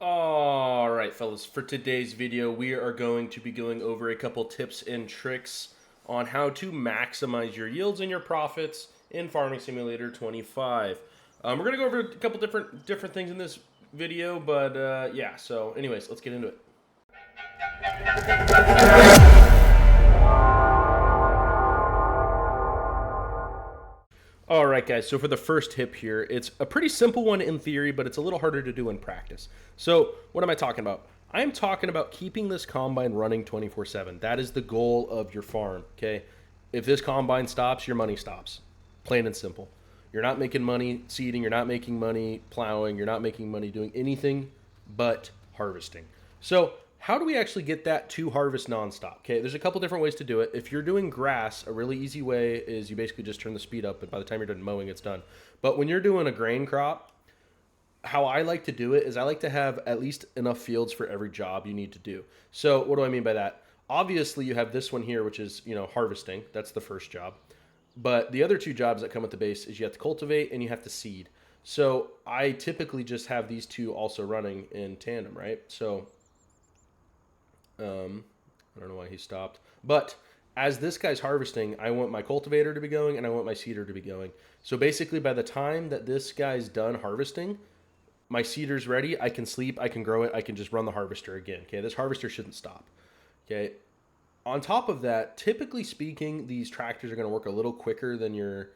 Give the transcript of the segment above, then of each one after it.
All right, fellas, for today's video, we are going to be going over a couple tips and tricks on how to maximize your yields and your profits in Farming Simulator 25. We're going to go over a couple different things in this video, but yeah, so anyways, let's get into it. All right, guys, so for the first tip here, it's a pretty simple one in theory, but it's a little harder to do in practice. So what am I talking about? I'm talking about keeping this combine running 24/7. That is the goal of your farm, okay? If this combine stops, your money stops. Plain and simple. You're not making money seeding, you're not making money plowing, you're not making money doing anything but harvesting. So how do we actually get that to harvest nonstop? Okay, there's a couple different ways to do it. If you're doing grass, a really easy way is you basically just turn the speed up, and by the time you're done mowing, it's done. But when you're doing a grain crop, how I like to do it is I like to have at least enough fields for every job you need to do. So what do I mean by that? Obviously, you have this one here, which is, harvesting. That's the first job. But the other two jobs that come with the base is you have to cultivate and you have to seed. So I typically just have these two also running in tandem, right? So I don't know why he stopped. But as this guy's harvesting, I want my cultivator to be going and I want my seeder to be going. So basically, by the time that this guy's done harvesting, my seeder's ready. I can sleep, I can grow it, I can just run the harvester again. Okay, this harvester shouldn't stop. Okay. On top of that, typically speaking, these tractors are going to work a little quicker than your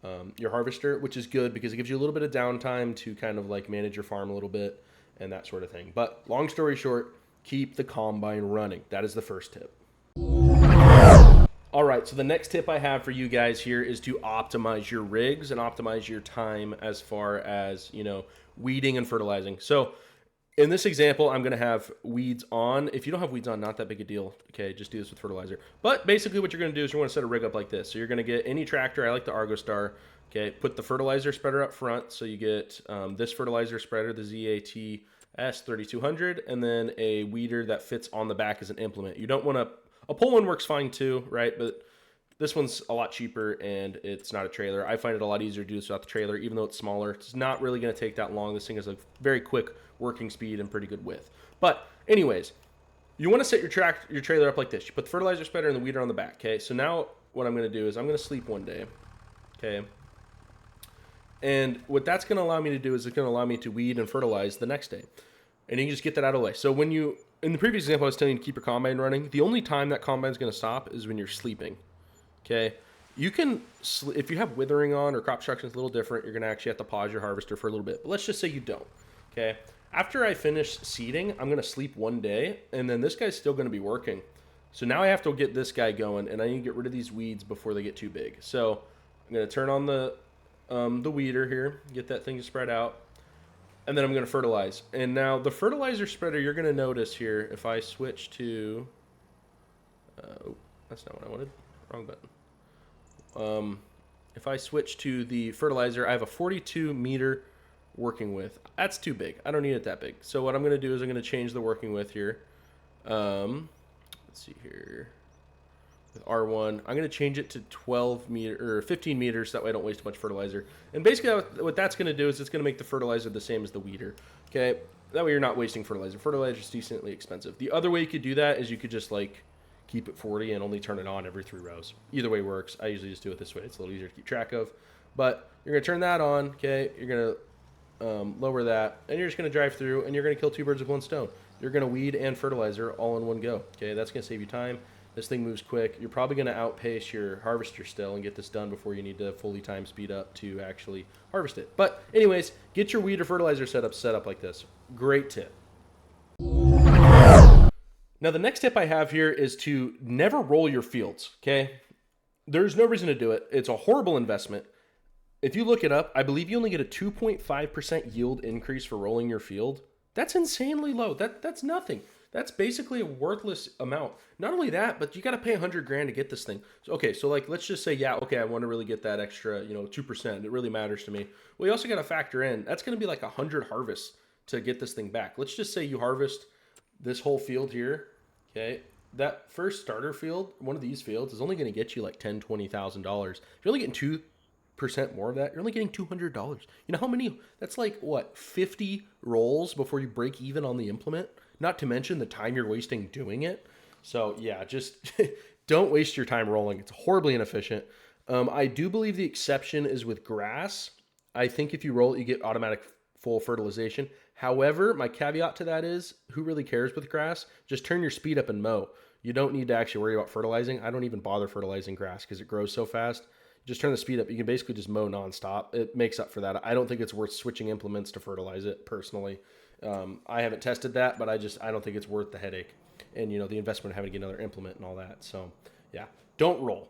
harvester, which is good because it gives you a little bit of downtime to kind of like manage your farm a little bit and that sort of thing. But long story short, keep the combine running. That is the first tip. All right, so the next tip I have for you guys here is to optimize your rigs and optimize your time as far as, weeding and fertilizing. So in this example, I'm going to have weeds on. If you don't have weeds on, not that big a deal. Okay, just do this with fertilizer. But basically what you're going to do is you're going to set a rig up like this. So you're going to get any tractor. I like the Argo Star. Okay, put the fertilizer spreader up front. So you get this fertilizer spreader, the ZAT S3200, and then a weeder that fits on the back as an implement. You don't want a pole one works fine too, right? But this one's a lot cheaper and it's not a trailer. I find it a lot easier to do this without the trailer, even though it's smaller. It's not really going to take that long. This thing has a very quick working speed and pretty good width. But anyways, you want to set your trailer up like this. You put the fertilizer spreader and the weeder on the back, okay? So now what I'm going to do is I'm going to sleep one day, okay? And what that's going to allow me to do is it's going to allow me to weed and fertilize the next day. And you can just get that out of the way. So when you, in the previous example, I was telling you to keep your combine running. The only time that combine is going to stop is when you're sleeping. Okay. You can, if you have withering on or crop destruction is a little different, you're going to actually have to pause your harvester for a little bit. But let's just say you don't. Okay. After I finish seeding, I'm going to sleep one day and then this guy's still going to be working. So now I have to get this guy going and I need to get rid of these weeds before they get too big. So I'm going to turn on the weeder here, get that thing spread out. And then I'm going to fertilize. And now the fertilizer spreader, you're going to notice here, if I switch to, that's not what I wanted, wrong button. If I switch to the fertilizer, I have a 42 meter working width. That's too big. I don't need it that big. So what I'm going to do is I'm going to change the working width here. Let's see here. With R1, I'm going to change it to 12 meter or 15 meters. That way I don't waste much fertilizer. And basically what that's going to do is it's going to make the fertilizer the same as the weeder. Okay. That way you're not wasting fertilizer. Fertilizer is decently expensive. The other way you could do that is you could just like keep it 40 and only turn it on every 3 rows. Either way works. I usually just do it this way. It's a little easier to keep track of. But you're going to turn that on. Okay. You're going to lower that and you're just going to drive through and you're going to kill 2 birds with 1 stone. You're going to weed and fertilizer all in one go. Okay. That's going to save you time. This thing moves quick. You're probably going to outpace your harvester still and get this done before you need to fully time speed up to actually harvest it. But anyways, get your weed or fertilizer set up like this. Great tip. Now the next tip I have here is to never roll your fields, okay? There's no reason to do it. It's a horrible investment. If you look it up, I believe you only get a 2.5% yield increase for rolling your field. That's insanely low. That's nothing. That's basically a worthless amount. Not only that, but you got to pay $100,000 to get this thing. So, okay, so like let's just say, yeah, okay, I want to really get that extra, 2%. It really matters to me. Well, you also got to factor in that's going to be like 100 harvests to get this thing back. Let's just say you harvest this whole field here. Okay, that first starter field, one of these fields, is only going to get you like $10,000, $20,000. If you're only getting more of that, you're only getting $200. You know how many? That's like what, 50 rolls before you break even on the implement. Not to mention the time you're wasting doing it. So yeah, just don't waste your time rolling. It's horribly inefficient. I do believe the exception is with grass. I think if you roll it, you get automatic full fertilization. However, my caveat to that is, who really cares with grass? Just turn your speed up and mow. You don't need to actually worry about fertilizing. I don't even bother fertilizing grass because it grows so fast. Just turn the speed up. You can basically just mow nonstop. It makes up for that. I don't think it's worth switching implements to fertilize it personally. I haven't tested that, but I don't think it's worth the headache and, you know, the investment of having to get another implement and all that. So yeah, don't roll.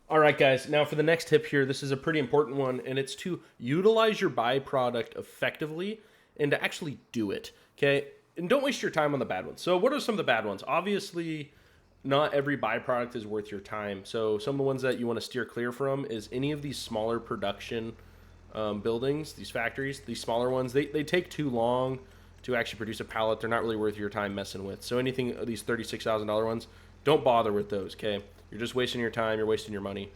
All right, guys, now for the next tip here, this is a pretty important one, and it's to utilize your byproduct effectively and to actually do it, okay? And don't waste your time on the bad ones. So what are some of the bad ones? Obviously, not every byproduct is worth your time. So some of the ones that you want to steer clear from is any of these smaller production buildings, these factories, these smaller ones, they take too long to actually produce a pallet. They're not really worth your time messing with. So anything, these $36,000 ones, don't bother with those, okay? You're just wasting your time. You're wasting your money.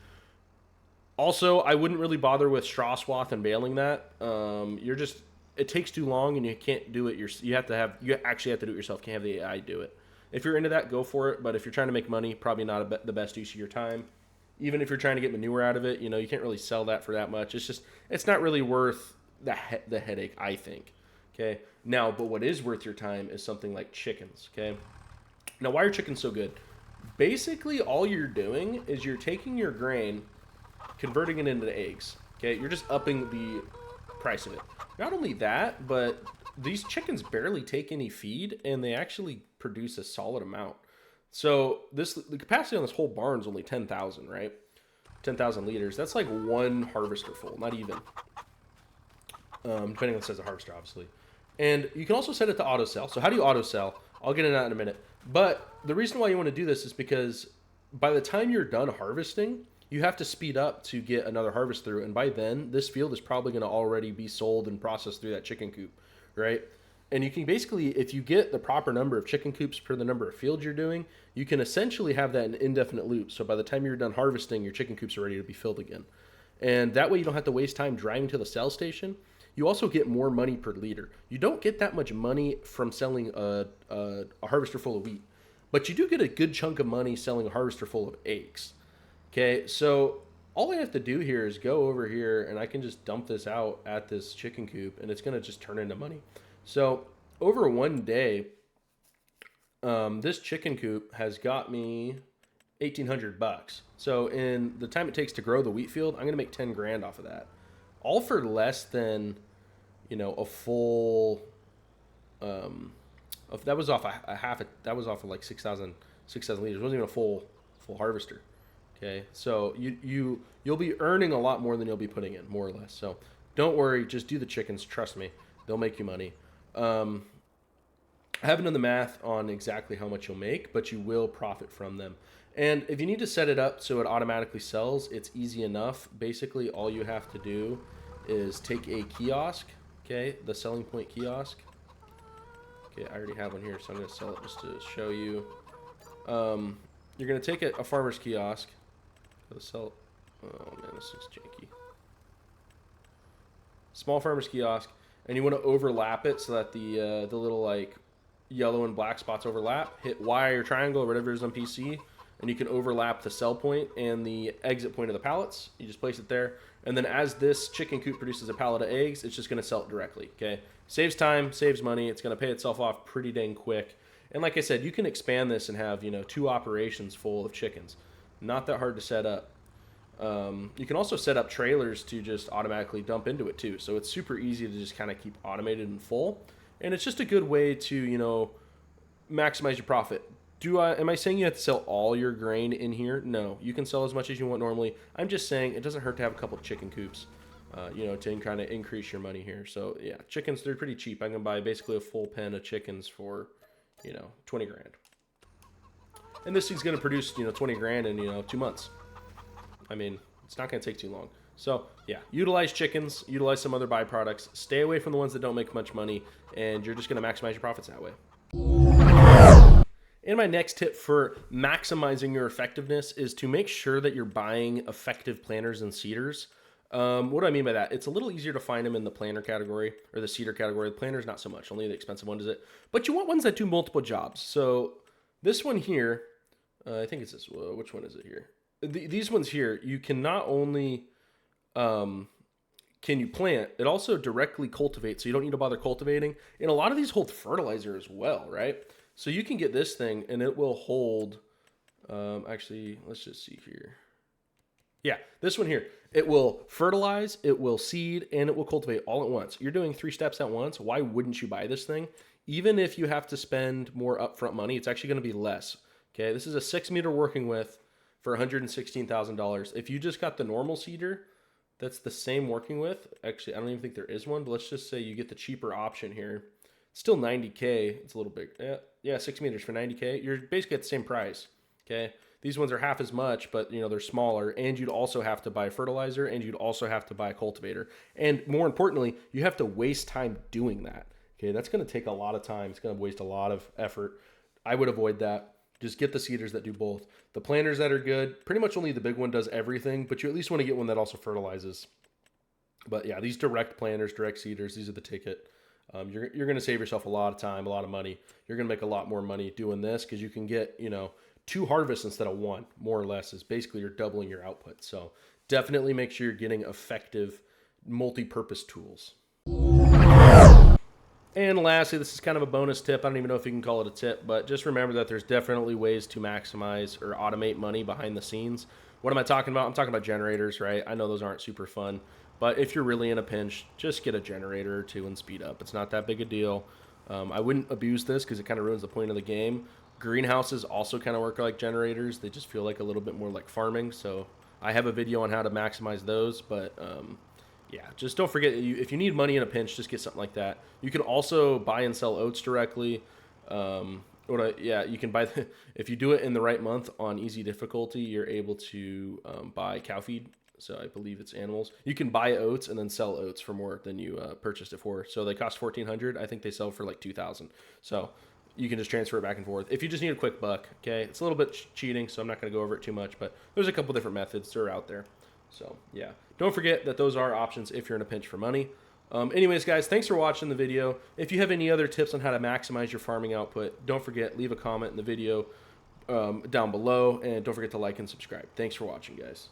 Also, I wouldn't really bother with straw swath and baling that. It takes too long, and you can't do it. You actually have to do it yourself. Can't have the AI do it. If you're into that, go for it. But if you're trying to make money, probably not the best use of your time. Even if you're trying to get manure out of it, you know, you can't really sell that for that much. It's not really worth the headache, I think. Okay. Now, but what is worth your time is something like chickens. Okay. Now, why are chickens so good? Basically, all you're doing is you're taking your grain, converting it into eggs. Okay, you're just upping the price of it. Not only that, but these chickens barely take any feed, and they actually produce a solid amount. So the capacity on this whole barn is only 10,000, right? 10,000 liters. That's like one harvester full, not even. Depending on the size of harvester, obviously. And you can also set it to auto sell. So how do you auto sell? I'll get into that in a minute. But the reason why you want to do this is because by the time you're done harvesting, you have to speed up to get another harvest through. And by then, this field is probably going to already be sold and processed through that chicken coop, right? And you can basically, if you get the proper number of chicken coops per the number of fields you're doing, you can essentially have that in indefinite loop. So by the time you're done harvesting, your chicken coops are ready to be filled again. And that way you don't have to waste time driving to the sell station. You also get more money per liter. You don't get that much money from selling a harvester full of wheat, but you do get a good chunk of money selling a harvester full of eggs. Okay, so all I have to do here is go over here and I can just dump this out at this chicken coop and it's going to just turn into money. So over one day, this chicken coop has got me $1,800. So in the time it takes to grow the wheat field, I'm going to make 10 grand off of that. All for less than, you know, a full, that was off that was off of like 6,000 liters. It wasn't even a full harvester. Okay. So you'll be earning a lot more than you'll be putting in, more or less. So don't worry. Just do the chickens. Trust me. They'll make you money. I haven't done the math on exactly how much you'll make, but you will profit from them. And if you need to set it up so it automatically sells, it's easy enough. Basically, all you have to do is take a kiosk, okay, the selling point kiosk. Okay, I already have one here, so I'm going to sell it just to show you. You're going to take a farmer's kiosk. Oh man, this is janky. Small farmer's kiosk, and you want to overlap it so that the little like yellow and black spots overlap. Hit Y or triangle or whatever it is on PC. And you can overlap the sell point and the exit point of the pallets. You just place it there. And then as this chicken coop produces a pallet of eggs, it's just going to sell it directly, okay? Saves time, saves money. It's going to pay itself off pretty dang quick. And like I said, you can expand this and have, you know, 2 operations full of chickens. Not that hard to set up. You can also set up trailers to just automatically dump into it too. So it's super easy to just kind of keep automated and full. And it's just a good way to, you know, maximize your profit. Am I saying you have to sell all your grain in here? No, you can sell as much as you want normally. I'm just saying it doesn't hurt to have a couple of chicken coops, you know, to kind of increase your money here. So yeah, chickens, they're pretty cheap. I can buy basically a full pen of chickens for, you know, 20 grand. And this thing's going to produce, you know, 20 grand in, you know, 2 months. I mean, it's not going to take too long. So yeah, utilize chickens, utilize some other byproducts, stay away from the ones that don't make much money, and you're just going to maximize your profits that way. And my next tip for maximizing your effectiveness is to make sure that you're buying effective planters and seeders. What do I mean by that? It's a little easier to find them in the planter category or the seeder category. The planters, not so much. Only the expensive one does it. But you want ones that do multiple jobs. So this one here, I think it's this. Which one is it here? These ones here, you can not only can you plant, it also directly cultivates, so you don't need to bother cultivating. And a lot of these hold fertilizer as well, right? So you can get this thing and it will hold, actually, let's just see here. Yeah, this one here, it will fertilize, it will seed, and it will cultivate all at once. You're doing 3 steps at once. Why wouldn't you buy this thing? Even if you have to spend more upfront money, it's actually going to be less. Okay, this is a 6-meter working width for $116,000. If you just got the normal seeder, that's the same working width. Actually, I don't even think there is one, but let's just say you get the cheaper option here. It's still $90K. It's a little big. Yeah, 6 meters for $90K. You're basically at the same price. Okay, these ones are half as much, but you know they're smaller, and you'd also have to buy fertilizer, and you'd also have to buy a cultivator, and more importantly, you have to waste time doing that. Okay, that's going to take a lot of time. It's going to waste a lot of effort. I would avoid that. Just get the seeders that do both. The planters that are good, pretty much only the big one does everything, but you at least want to get one that also fertilizes. But yeah, these direct planters, direct seeders, these are the ticket. You're going to save yourself a lot of time, a lot of money. You're going to make a lot more money doing this because you can get, 2 harvests instead of 1, more or less, is basically you're doubling your output. So definitely make sure you're getting effective multi-purpose tools. And lastly, this is kind of a bonus tip. I don't even know if you can call it a tip, but just remember that there's definitely ways to maximize or automate money behind the scenes. What am I talking about? I'm talking about generators, right? I know those aren't super fun, but if you're really in a pinch, just get a generator or 2 and speed up. It's not that big a deal. I wouldn't abuse this because it kind of ruins the point of the game. Greenhouses also kind of work like generators. They just feel like a little bit more like farming. So I have a video on how to maximize those, but yeah, just don't forget, if you need money in a pinch, just get something like that. You can also buy and sell oats directly. You can buy, if you do it in the right month on easy difficulty, you're able to buy cow feed. So I believe it's animals. You can buy oats and then sell oats for more than you purchased it for. So they cost $1,400. I think they sell for like $2,000. So you can just transfer it back and forth. If you just need a quick buck, okay, it's a little bit cheating, so I'm not going to go over it too much, but there's a couple different methods that are out there. So yeah, don't forget that those are options if you're in a pinch for money. Anyways, guys, thanks for watching the video. If you have any other tips on how to maximize your farming output, don't forget, leave a comment in the video down below, and don't forget to like and subscribe. Thanks for watching, guys.